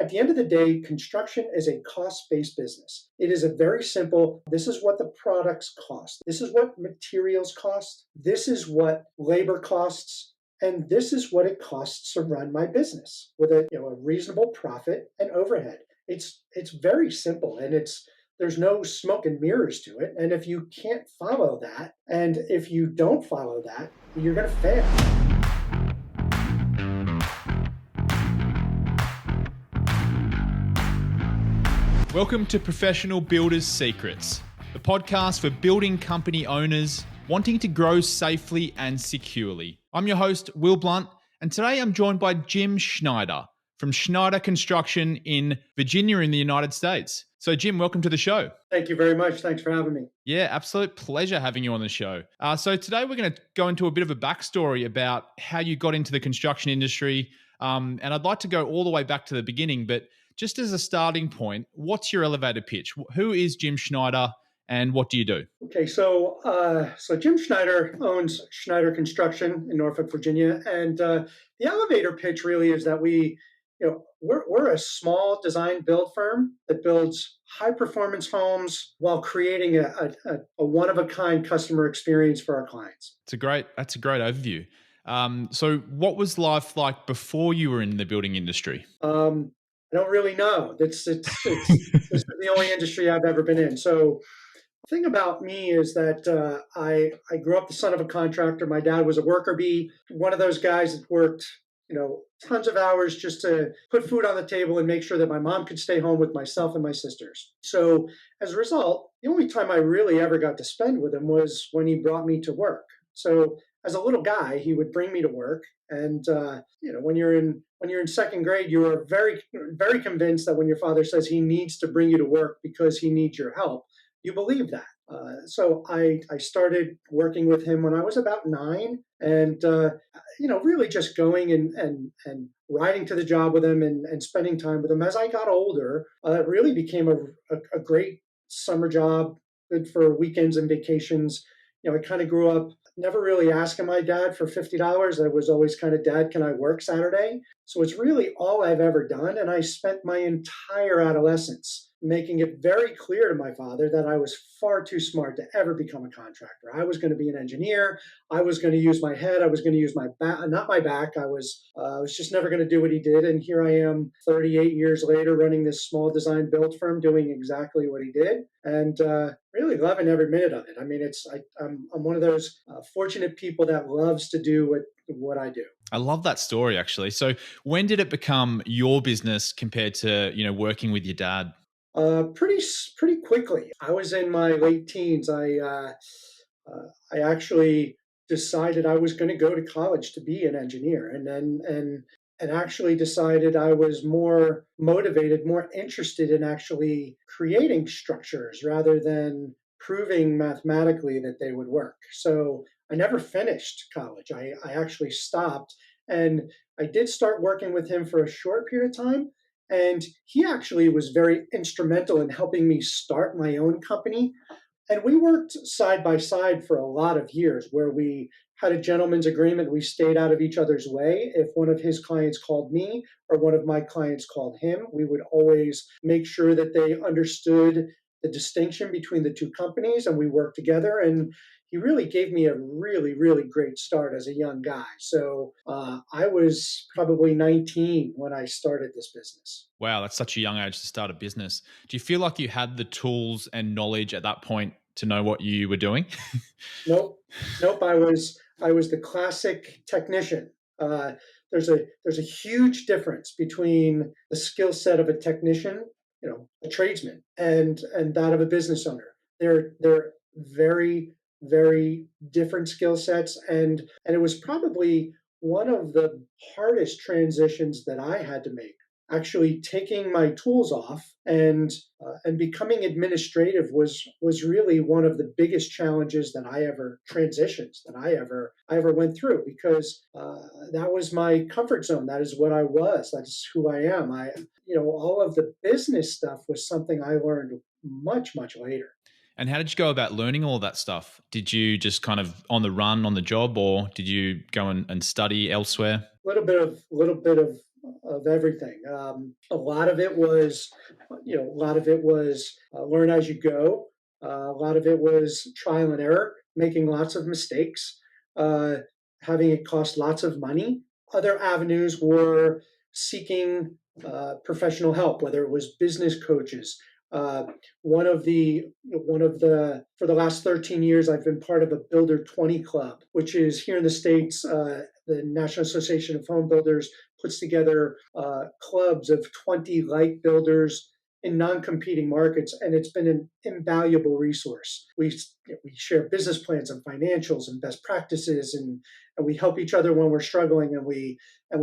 at the end of the day, construction is a cost-based business. It is a very simple, this is what the products cost. This is what materials cost. This is what labor costs. And this is what it costs to run my business with a reasonable profit and overhead. It's very simple, and there's no smoke and mirrors to it. And if you can't follow that, and if you don't follow that, you're going to fail. Welcome to Professional Builders Secrets, the podcast for building company owners wanting to grow safely and securely. I'm your host, Will Blunt, and today I'm joined by Jim Schneider from Schneider Construction in Virginia in the United States. So Jim, welcome to the show. Thank you very much. Thanks for having me. Yeah, absolute pleasure having you on the show. So today we're going to go into a bit of a backstory about how you got into the construction industry. And I'd like to go all the way back to the beginning, but just as a starting point, what's your elevator pitch? Who is Jim Schneider and what do you do? Okay, so Jim Schneider owns Schneider Construction in Norfolk, Virginia, and the elevator pitch really is that we're a small design build firm that builds high performance homes while creating a one of a kind customer experience for our clients. That's a great overview. So what was life like before you were in the building industry? I don't really know. This is the only industry I've ever been in. So the thing about me is that I grew up the son of a contractor. My dad was a worker bee, one of those guys that worked, tons of hours just to put food on the table and make sure that my mom could stay home with myself and my sisters. So as a result, the only time I really ever got to spend with him was when he brought me to work. So as a little guy, he would bring me to work, and when you're in second grade, you are very, very convinced that when your father says he needs to bring you to work because he needs your help, you believe that. So I started working with him when I was about 9, and really just going and riding to the job with him and spending time with him. As I got older, it really became a great summer job, good for weekends and vacations. I kind of grew up never really asking my dad for $50. I was always kind of, Dad, can I work Saturday? So it's really all I've ever done. And I spent my entire adolescence making it very clear to my father that I was far too smart to ever become a contractor. I was going to be an engineer. I was going to use my head. I was going to use my back, not my back. I was just never going to do what he did. And here I am 38 years later running this small design build firm doing exactly what he did. And really loving every minute of it. I mean, I'm one of those fortunate people that loves to do what I do. I love that story, actually. So when did it become your business compared to, working with your dad? Pretty quickly. I was in my late teens. I actually decided I was going to go to college to be an engineer, and actually decided I was more motivated, more interested in actually creating structures rather than proving mathematically that they would work. So I never finished college. I actually stopped, and I did start working with him for a short period of time. And he actually was very instrumental in helping me start my own company. And we worked side by side for a lot of years where we had a gentleman's agreement. We stayed out of each other's way. If one of his clients called me or one of my clients called him, we would always make sure that they understood the distinction between the two companies, and we worked together. And he really gave me a really, really great start as a young guy. So I was probably 19 when I started this business. Wow, that's such a young age to start a business. Do you feel like you had the tools and knowledge at that point to know what you were doing? Nope. I was the classic technician. There's a huge difference between the skill set of a technician, a tradesman, and that of a business owner. They're very, very different skill sets, and it was probably one of the hardest transitions that I had to make. Actually, taking my tools off and becoming administrative was really one of the biggest challenges that I ever went through, because that was my comfort zone. That is what I was. That's who I am. All of the business stuff was something I learned much, much later. And how did you go about learning all of that stuff? Did you just kind of on the run, on the job, or did you go and study elsewhere? A little bit of of everything. A lot of it was, learn as you go. A lot of it was trial and error, making lots of mistakes, uh, having it cost lots of money. Other avenues were seeking professional help, whether it was business coaches. Uh, for the last 13 years, I've been part of a Builder 20 Club, which is here in the States. The National Association of Home Builders puts together clubs of 20 like builders in non-competing markets, and it's been an invaluable resource. We share business plans and financials and best practices, and we help each other when we're struggling, and we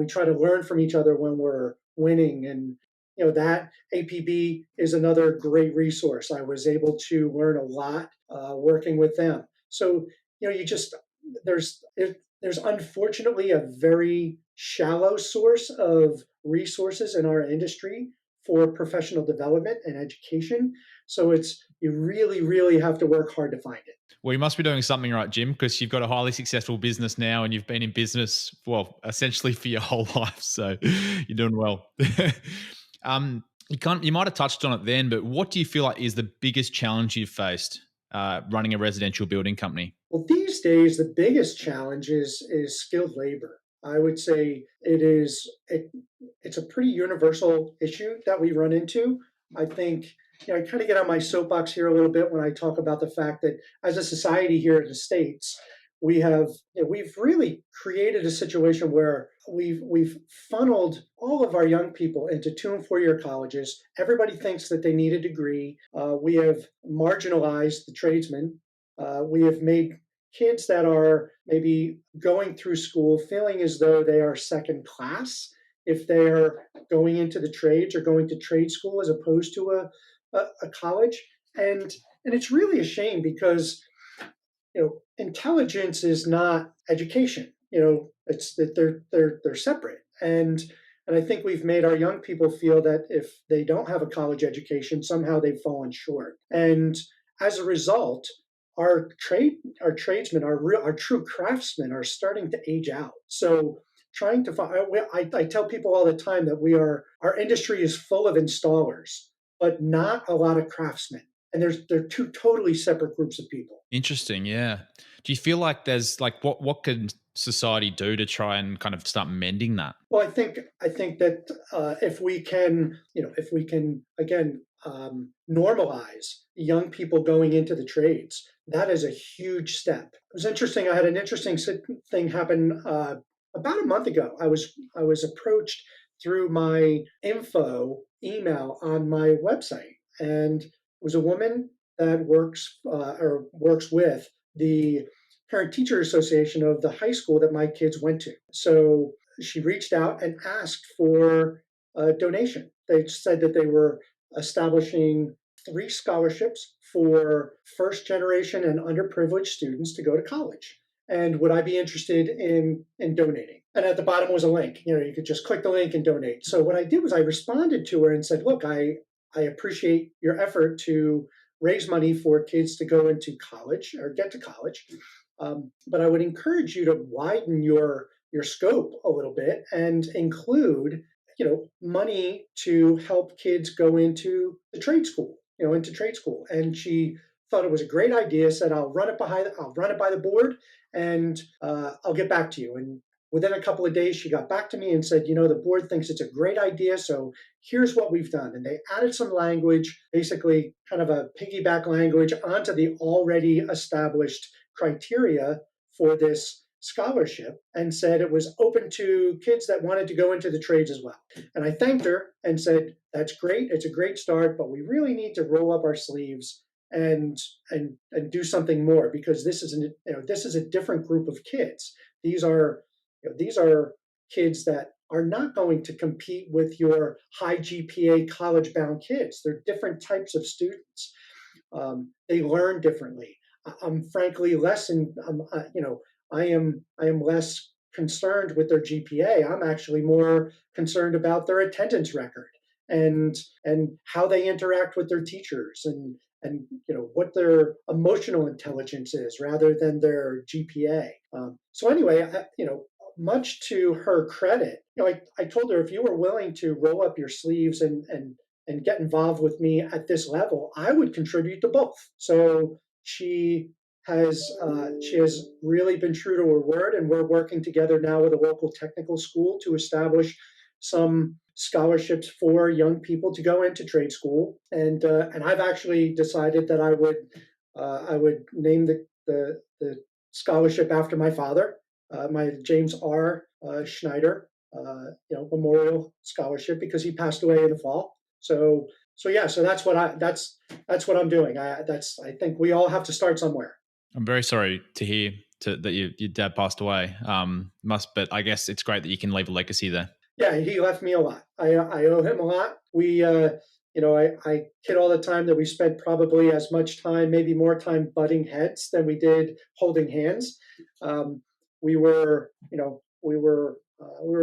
try to learn from each other when we're winning. And that APB is another great resource. I was able to learn a lot working with them. So you just there's unfortunately a very shallow source of resources in our industry for professional development and education. So you really, really have to work hard to find it. Well, you must be doing something right, Jim, because you've got a highly successful business now and you've been in business, well, essentially for your whole life. So you're doing well. You might have touched on it then, but what do you feel like is the biggest challenge you've faced running a residential building company? Well, these days, the biggest challenge is skilled labor. I would say it's a pretty universal issue that we run into. I think I kind of get on my soapbox here a little bit when I talk about the fact that as a society here in the States, we've really created a situation where we've funneled all of our young people into 2 and 4 year colleges. Everybody thinks that they need a degree. We have marginalized the tradesmen. We have made kids that are maybe going through school feeling as though they are second class if they're going into the trades or going to trade school as opposed to a college. And it's really a shame because intelligence is not education. It's that they're separate. And I think we've made our young people feel that if they don't have a college education, somehow they've fallen short. And as a result, our tradesmen, our true craftsmen are starting to age out. So trying to find, I tell people all the time that our industry is full of installers, but not a lot of craftsmen. And they're two totally separate groups of people. Interesting. Yeah. Do you feel like there's like what could society do to try and kind of start mending that? Well, I think that if we can again normalize young people going into the trades, that is a huge step. It was interesting. I had an interesting thing happen about a month ago. I was approached through my info email on my website, and it was a woman that works with the Parent Teacher Association of the high school that my kids went to. So she reached out and asked for a donation. They said that they were establishing 3 scholarships for first generation and underprivileged students to go to college. And would I be interested in donating? And at the bottom was a link. You could just click the link and donate. So what I did was I responded to her and said, look, I appreciate your effort to raise money for kids to go into college or get to college. But I would encourage you to widen your scope a little bit and include, money to help kids go into the trade school, And she thought it was a great idea. Said, I'll run it by the board, and I'll get back to you. And within a couple of days, she got back to me and said, the board thinks it's a great idea. So here's what we've done. And they added some language, basically kind of a piggyback language onto the already established criteria for this scholarship, and said it was open to kids that wanted to go into the trades as well. And I thanked her and said, that's great. It's a great start, but we really need to roll up our sleeves and do something more, because this is a different group of kids. These are kids that are not going to compete with your high GPA college-bound kids. They're different types of students. They learn differently. I'm frankly I am less concerned with their GPA. I'm actually more concerned about their attendance record and how they interact with their teachers and what their emotional intelligence is rather than their GPA. So anyway, much to her credit, I told her, if you were willing to roll up your sleeves and get involved with me at this level, I would contribute to both. So she has really been true to her word, and we're working together now with a local technical school to establish some scholarships for young people to go into trade school. And I've actually decided that I would name the scholarship after my father, my James R. Schneider, Memorial Scholarship, because he passed away in the fall. So that's what I'm doing. I think we all have to start somewhere. I'm very sorry to hear that your dad passed away. But I guess it's great that you can leave a legacy there. Yeah, he left me a lot. I owe him a lot. I kid all the time that we spent probably as much time, maybe more time, butting heads than we did holding hands. We were, we were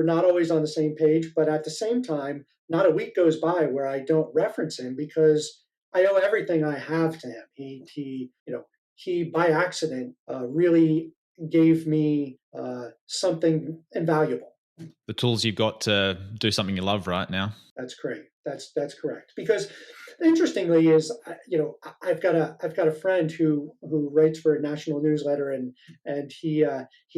not always on the same page, but at the same time, not a week goes by where I don't reference him, because I owe everything I have to him. He by accident really gave me something invaluable. The tools you've got to do something you love right now. That's great. That's correct. Because interestingly, is I've got a friend who writes for a national newsletter, and he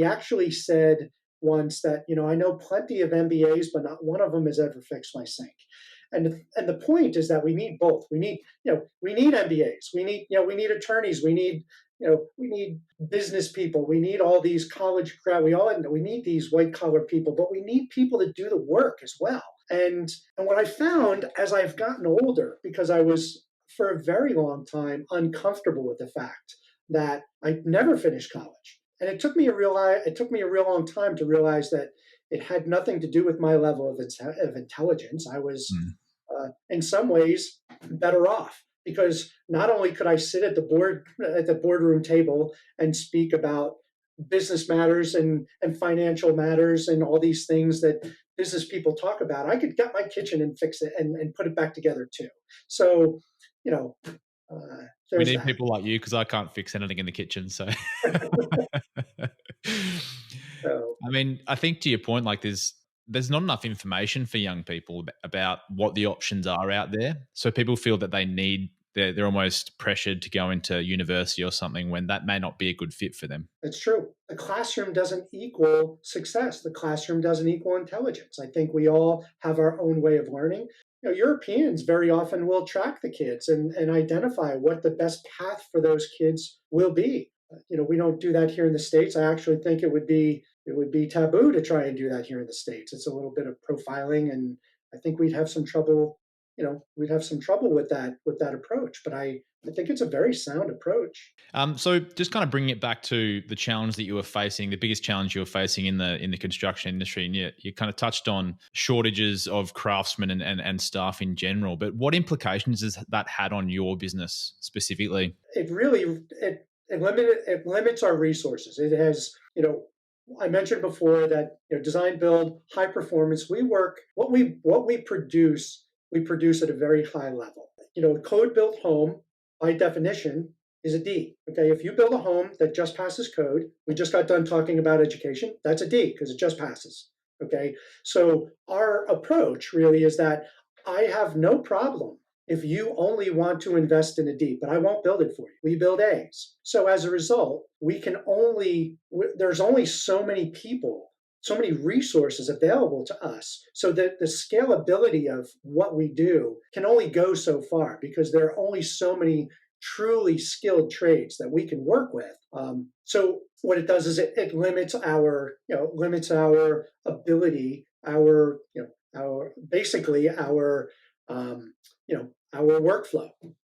actually said once that, I know plenty of MBAs, but not one of them has ever fixed my sink. And the point is that we need both. We need MBAs. We need attorneys. We need business people. We need all these college grad. We need these white collar people, but we need people to do the work as well. And what I found as I've gotten older, because I was for a very long time uncomfortable with the fact that I never finished college, and it took me a real long time to realize that it had nothing to do with my level of intelligence. I was, in some ways, better off, because not only could I sit at the boardroom table and speak about business matters and financial matters and all these things that business people talk about, I could get my kitchen and fix it and put it back together too. So, we need people like you, because I can't fix anything in the kitchen. So, So, I mean, I think to your point, like there's not enough information for young people about what the options are out there. So people feel that they're almost pressured to go into university or something, when that may not be a good fit for them. it's true. The classroom doesn't equal success. The classroom doesn't equal intelligence. I think we all have our own way of learning. Europeans very often will track the kids and identify what the best path for those kids will be. We don't do that here in the States. I actually think it would be taboo to try and do that here in the States. It's a little bit of profiling, and I think we'd have some trouble. We'd have some trouble with that approach. But I think it's a very sound approach. So just kind of bringing it back to the challenge that you were facing, the biggest challenge you were facing in the construction industry, and you kind of touched on shortages of craftsmen and staff in general. But what implications has that had on your business specifically? It really it limits our resources. It has, I mentioned before that, design, build, high performance. We work what we produce. We produce at a very high level. A code built home, by definition, is a D. Okay, if you build a home that just passes code, we just got done talking about education, that's a D because it just passes. Okay, so our approach really is that I have no problem if you only want to invest in a D, but I won't build it for you. We build A's. So as a result, there's only so many people, so many resources available to us, so that the scalability of what we do can only go so far, because there are only so many truly skilled trades that we can work with. So what it does is it limits our ability, our workflow,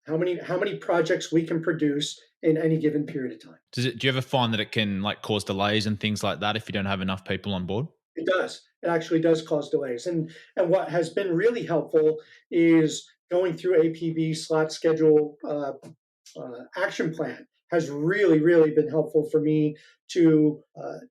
how many projects we can produce in any given period of time. Do you ever find that it can cause delays and things like that if you don't have enough people on board? It does. It actually does cause delays. And what has been really helpful is going through APB slot schedule action plan has really, really been helpful for me to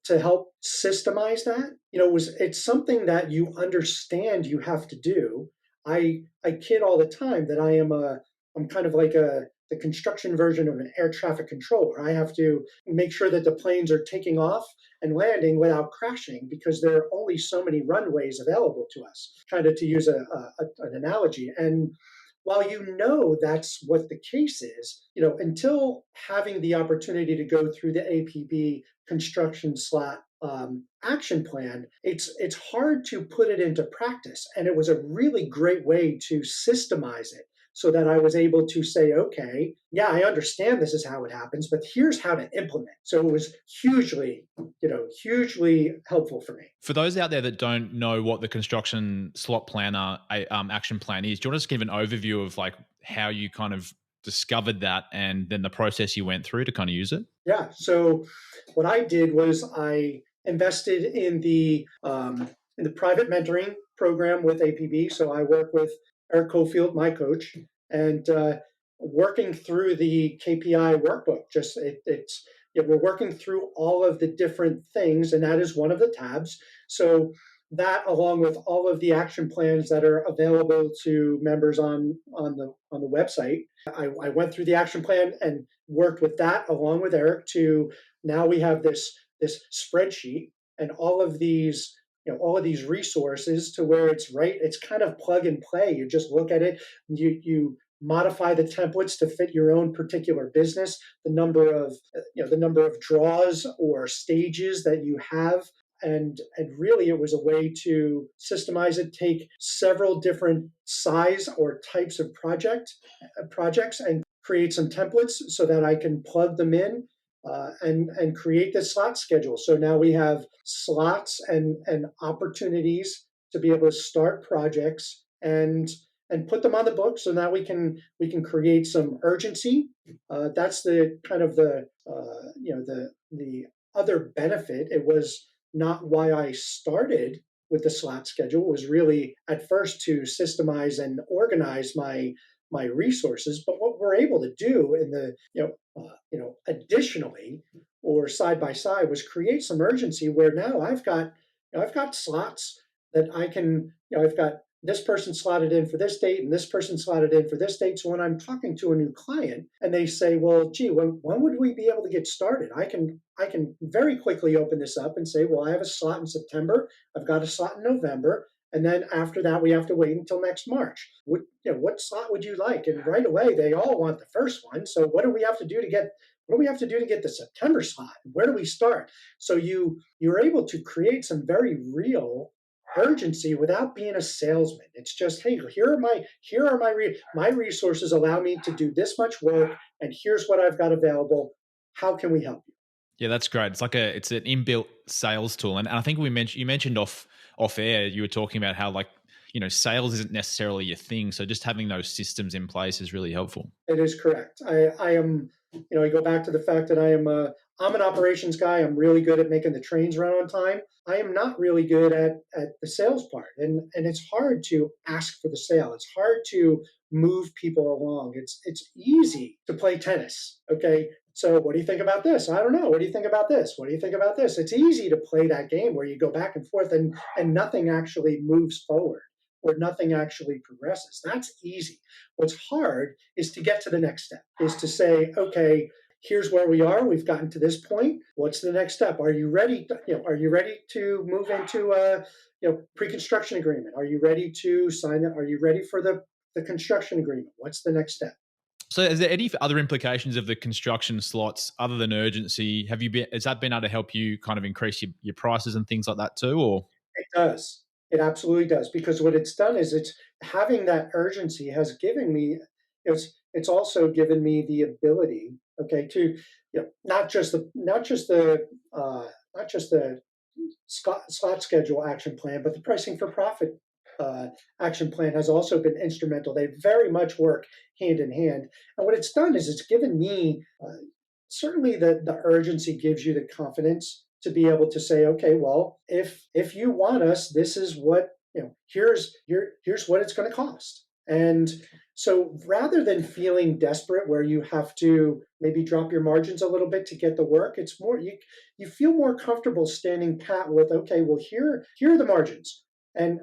help systemize that. It's something that you understand you have to do. I kid all the time that I'm kind of like a the construction version of an air traffic controller. I have to make sure that the planes are taking off and landing without crashing because there are only so many runways available to us, kind of to use an analogy. And while that's what the case is, until having the opportunity to go through the APB construction slot action plan, it's hard to put it into practice. And it was a really great way to systemize it so that I was able to say, okay, yeah, I understand this is how it happens, but here's how to implement. So it was hugely helpful for me. For those out there that don't know what the construction slot planner action plan is, do you want to just give an overview of like how you kind of discovered that and then the process you went through to kind of use it? Yeah. So what I did was I invested in the private mentoring program with APB. So I work with Eric Cofield, my coach, and working through the KPI workbook. We're working through all of the different things, and that is one of the tabs. So that, along with all of the action plans that are available to members on the website, I went through the action plan and worked with that along with Eric to now we have this spreadsheet and all of these resources to where it's kind of plug and play. You just look at it, you modify the templates to fit your own particular business, the number of draws or stages that you have. And really it was a way to systemize it, take several different size or types of projects and create some templates so that I can plug them in and create this slot schedule. So now we have slots and opportunities to be able to start projects and put them on the book. So now we can create some urgency. That's the kind of the other benefit. It was not why I started with the slot schedule. It was really at first to systemize and organize my resources. But what we're able to do in the additionally or side by side was create some urgency where now I've got slots that I can I've got this person slotted in for this date and this person slotted in for this date. So when I'm talking to a new client and they say, well, gee, when would we be able to get started? I can very quickly open this up and say, well, I have a slot in September. I've got a slot in November. And then after that, we have to wait until next March. What slot would you like? And right away, they all want the first one. So what do we have to do to get the September slot? Where do we start? So you're able to create some very real urgency without being a salesman. It's just, hey, here are my resources allow me to do this much work, and here's what I've got available. How can we help you? Yeah, that's great. It's an inbuilt sales tool, and I think you mentioned off air. You were talking about how sales isn't necessarily your thing, so just having those systems in place is really helpful. It is correct. I am. I go back to the fact that I'm an operations guy. I'm really good at making the trains run on time. I am not really good at the sales part. And it's hard to ask for the sale. It's hard to move people along. It's easy to play tennis. Okay. So what do you think about this? I don't know. What do you think about this? What do you think about this? It's easy to play that game where you go back and forth and nothing actually moves forward or nothing actually progresses. That's easy. What's hard is to get to the next step, is to say, okay, here's where we are. We've gotten to this point. What's the next step? Are you ready? Are you ready to move into a pre-construction agreement? Are you ready to sign it? Are you ready for the construction agreement? What's the next step? So is there any other implications of the construction slots other than urgency? Has that been able to help you kind of increase your prices and things like that too? Or it does. It absolutely does, because what it's done is it's having that urgency has given me, it's also given me the ability, okay, to not just the slot schedule action plan, but the pricing for profit action plan has also been instrumental. They very much work hand in hand, and what it's done is it's given me certainly the urgency gives you the confidence to be able to say, okay, well, if you want us, this is what here's what it's going to cost. And so rather than feeling desperate where you have to maybe drop your margins a little bit to get the work, it's more you feel more comfortable standing pat with, okay, well, here are the margins and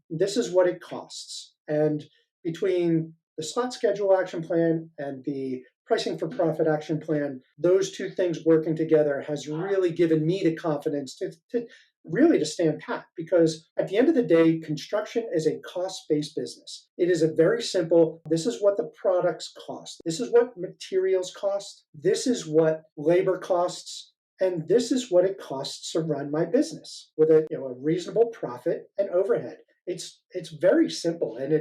this is what it costs. And between the slot schedule action plan and the pricing for profit action plan, those two things working together has really given me the confidence to really to stand pat, because at the end of the day, construction is a cost-based business. It is a very simple, this is what the products cost, this is what materials cost, this is what labor costs, and this is what it costs to run my business with a reasonable profit and overhead. It's very simple, and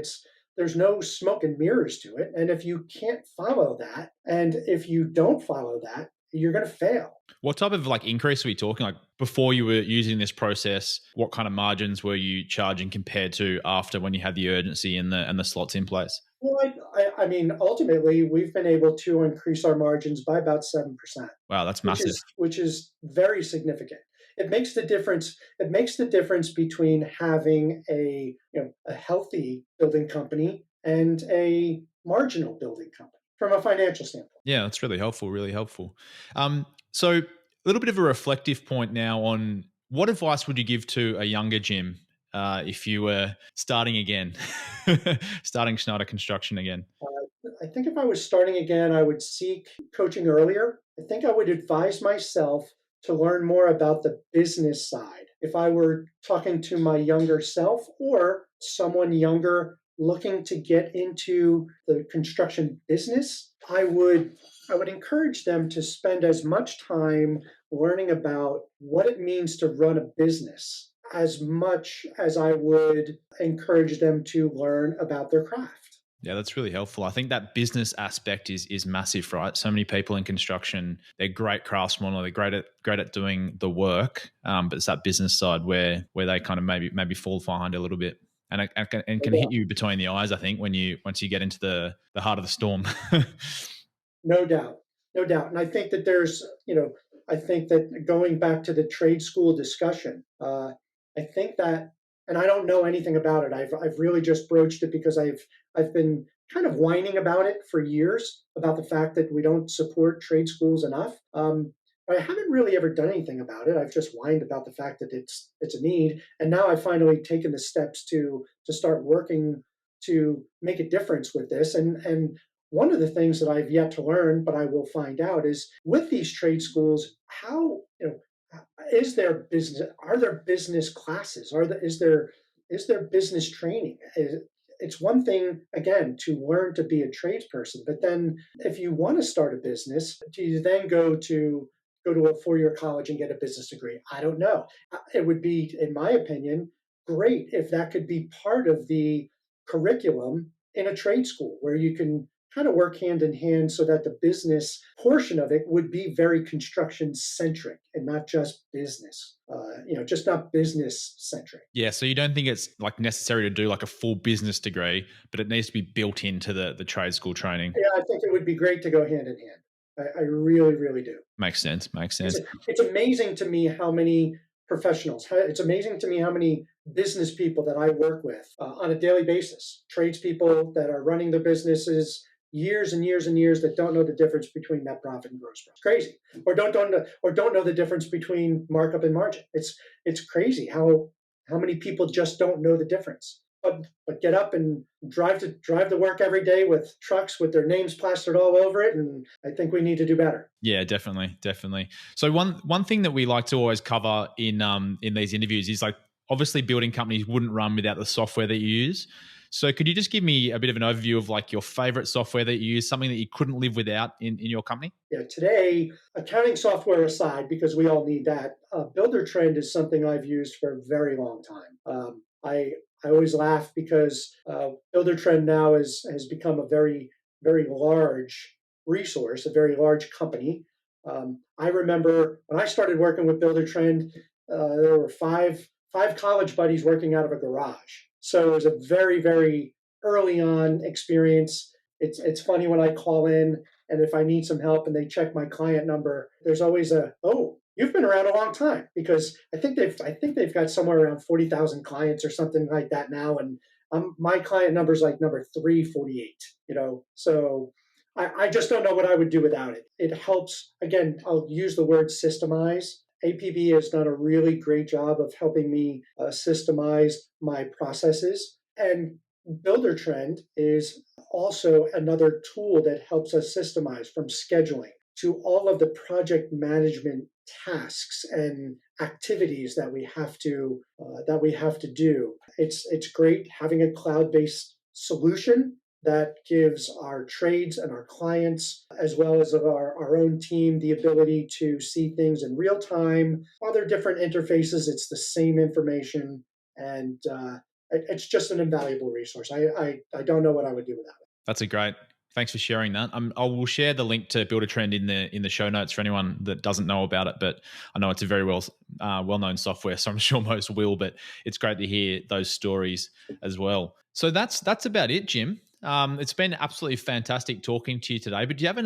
there's no smoke and mirrors to it. And if you can't follow that, and if you don't follow that, you're going to fail. What type of increase are we talking? Like before you were using this process, what kind of margins were you charging compared to after, when you had the urgency and the slots in place? Well, I mean, ultimately, we've been able to increase our margins by about 7%, Wow, that's which massive. is very significant. It makes the difference. It makes the difference between having a healthy building company and a marginal building company from a financial standpoint. Yeah, that's really helpful. Really helpful. So a little bit of a reflective point now on what advice would you give to a younger Jim if you were starting again, starting Schneider Construction again? I think if I was starting again, I would seek coaching earlier. I think I would advise myself to learn more about the business side. If I were talking to my younger self or someone younger looking to get into the construction business, I would encourage them to spend as much time learning about what it means to run a business as much as I would encourage them to learn about their craft. Yeah, that's really helpful. I think that business aspect is massive, right? So many people in construction, they're great craftsmen, or they're great at doing the work, but it's that business side where they kind of maybe fall behind a little bit, and it can hit you between the eyes. I think once you get into the heart of the storm. No doubt, no doubt. And I think that I think that going back to the trade school discussion, I think that, and I don't know anything about it. I've really just broached it because I've been kind of whining about it for years, about the fact that we don't support trade schools enough. But I haven't really ever done anything about it. I've just whined about the fact that it's a need, and now I've finally taken the steps to start working to make a difference with this. And one of the things that I've yet to learn, but I will find out, is with these trade schools, how is there business? Are there business classes? Is there business training? It's one thing, again, to learn to be a tradesperson, but then if you want to start a business, do you then go to a four-year college and get a business degree? I don't know. It would be, in my opinion, great if that could be part of the curriculum in a trade school, where you can kind of work hand in hand, so that the business portion of it would be very construction centric and not just business, just not business centric. Yeah, so you don't think it's necessary to do a full business degree, but it needs to be built into the trade school training. Yeah, I think it would be great to go hand in hand. I really, really do. Makes sense. Makes sense. It's amazing to me how many professionals, it's amazing to me how many business people that I work with on a daily basis, tradespeople that are running their businesses years and years and years, that don't know the difference between net profit and gross profit. It's crazy. Or don't know the difference between markup and margin. It's crazy how many people just don't know the difference. But get up and drive to work every day with trucks with their names plastered all over it, and I think we need to do better. Yeah, definitely. So one thing that we like to always cover in these interviews is, obviously building companies wouldn't run without the software that you use. So could you just give me a bit of an overview of your favorite software that you use, something that you couldn't live without in your company? Yeah, today, accounting software aside, because we all need that, Builder Trend is something I've used for a very long time. I always laugh because Builder Trend now has become a very, very large resource, a very large company. I remember when I started working with Builder Trend, there were five college buddies working out of a garage. So it was a very, very early on experience. It's funny when I call in, and if I need some help and they check my client number, there's always you've been around a long time, because I think they've got somewhere around 40,000 clients or something like that now, and my client number is number 348. So I just don't know what I would do without it. It helps. Again, I'll use the word systemize. APB has done a really great job of helping me systemize my processes, and Builder Trend is also another tool that helps us systemize, from scheduling to all of the project management tasks and activities that we have to do. It's great having a cloud-based solution that gives our trades and our clients, as well as our own team, the ability to see things in real time. While they're different interfaces, it's the same information, and it's just an invaluable resource. I don't know what I would do without it. That's a great. Thanks for sharing that. I will share the link to Build a Trend in the show notes for anyone that doesn't know about it. But I know it's a very well known software, so I'm sure most will. But it's great to hear those stories as well. So that's about it, Jim. It's been absolutely fantastic talking to you today. But do you have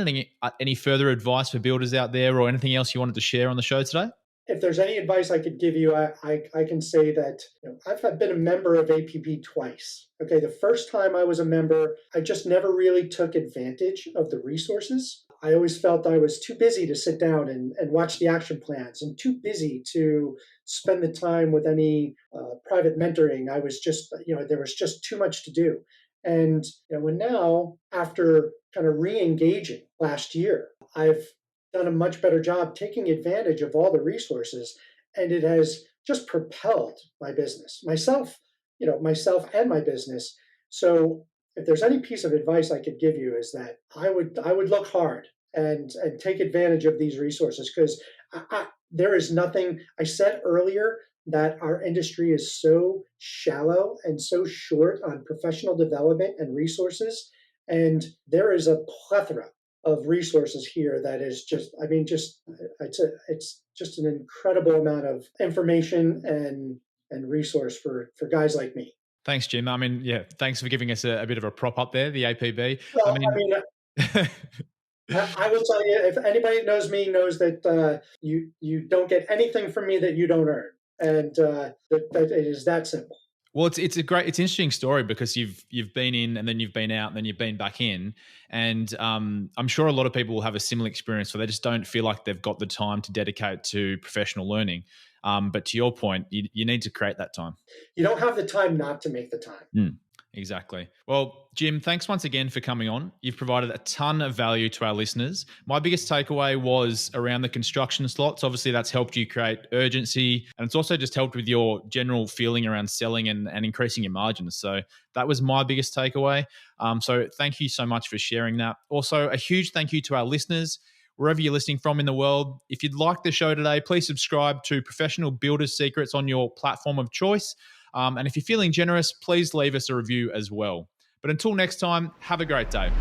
any further advice for builders out there, or anything else you wanted to share on the show today? If there's any advice I could give you, I can say that I've been a member of APB twice. Okay, the first time I was a member, I just never really took advantage of the resources. I always felt I was too busy to sit down and watch the action plans, and too busy to spend the time with any private mentoring. I was just, there was just too much to do. And when now, after kind of re-engaging last year, I've done a much better job taking advantage of all the resources, and it has just propelled my business, myself and my business. So if there's any piece of advice I could give you, is that I would look hard and take advantage of these resources, because there is nothing. I said earlier that our industry is so shallow and so short on professional development and resources, and there is a plethora of resources here that is just, it's just an incredible amount of information and resource for guys like me. Thanks, Jim. Thanks for giving us a bit of a prop up there, the APB. Well, I will tell you, if anybody knows me knows that you don't get anything from me that you don't earn, and that it is that simple. Well, it's an interesting story, because you've been in, and then you've been out, and then you've been back in, and I'm sure a lot of people will have a similar experience where they just don't feel like they've got the time to dedicate to professional learning. But to your point, you need to create that time. You don't have the time not to make the time. Exactly. Well, Jim, thanks once again for coming on. You've provided a ton of value to our listeners. My biggest takeaway was around the construction slots. Obviously, that's helped you create urgency, and it's also just helped with your general feeling around selling and increasing your margins. So that was my biggest takeaway. So thank you so much for sharing that. Also, a huge thank you to our listeners, wherever you're listening from in the world. If you'd like the show today, please subscribe to Professional Builders Secrets on your platform of choice. And if you're feeling generous, please leave us a review as well. But until next time, have a great day.